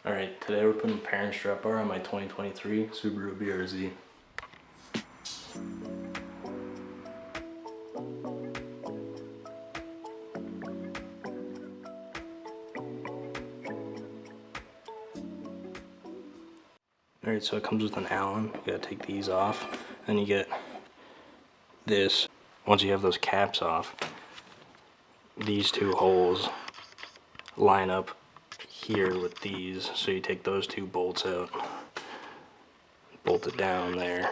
Alright, today we're putting Perrin strut bar on my 2023 Subaru BRZ. Alright, so it comes with an Allen. You gotta take these off. Then you get this. Once you have those caps off, these two holes line up here with these. So you take those two bolts out, bolt it down there.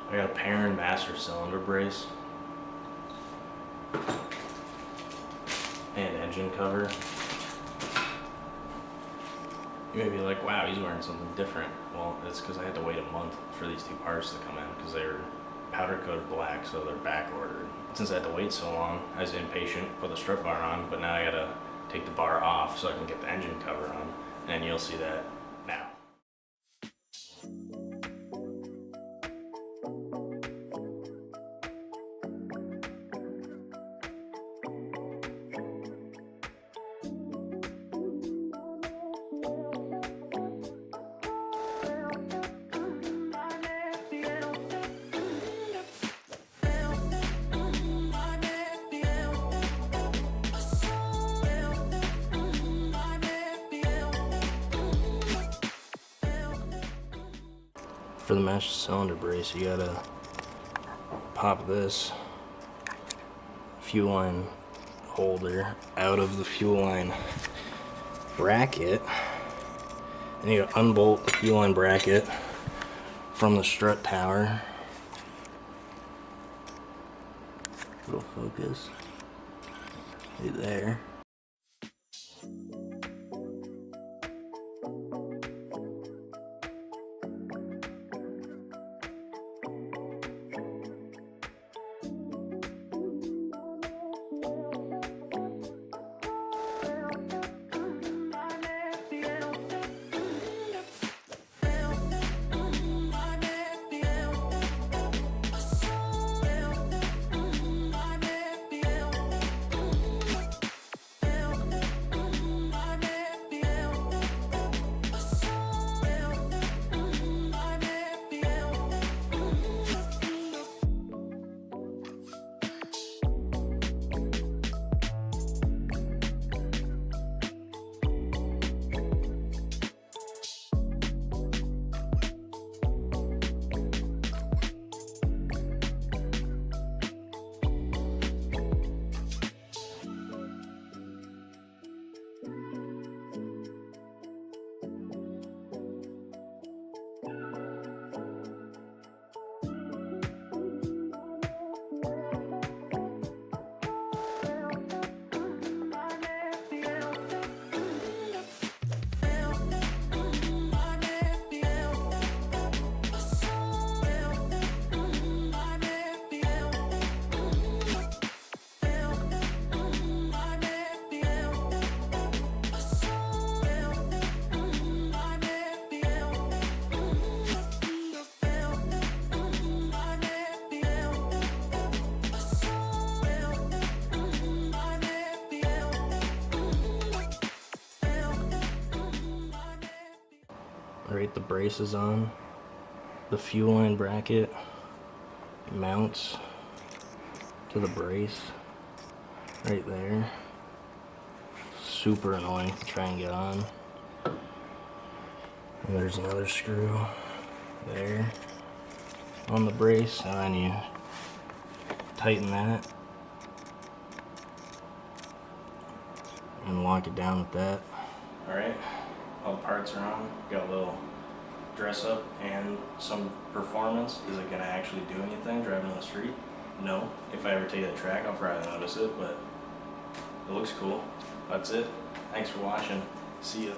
I got a Perrin master cylinder brace and engine cover. You may be like, wow, he's wearing something different. Well, it's because I had to wait a month for these two parts to come in because they're powder coated black, so they're back ordered. Since I had to wait so long, I was impatient, put the strut bar on, but now I gotta take the bar off so I can get the engine cover on, and you'll see that now. For the master cylinder brace, you gotta pop this fuel line holder out of the fuel line bracket, and you gotta unbolt the fuel line bracket from the strut tower. It'll focus right there. Right, the brace is on. The fuel line bracket mounts to the brace right there. Super annoying to try and get on. And there's another screw there on the brace, and then you tighten that and lock it down with that. Alright, all the parts are on. Got a little dress up and some performance. Is it going to actually do anything driving on the street? No. If I ever take that track, I'll probably notice it, but it looks cool. That's it. Thanks for watching. See ya.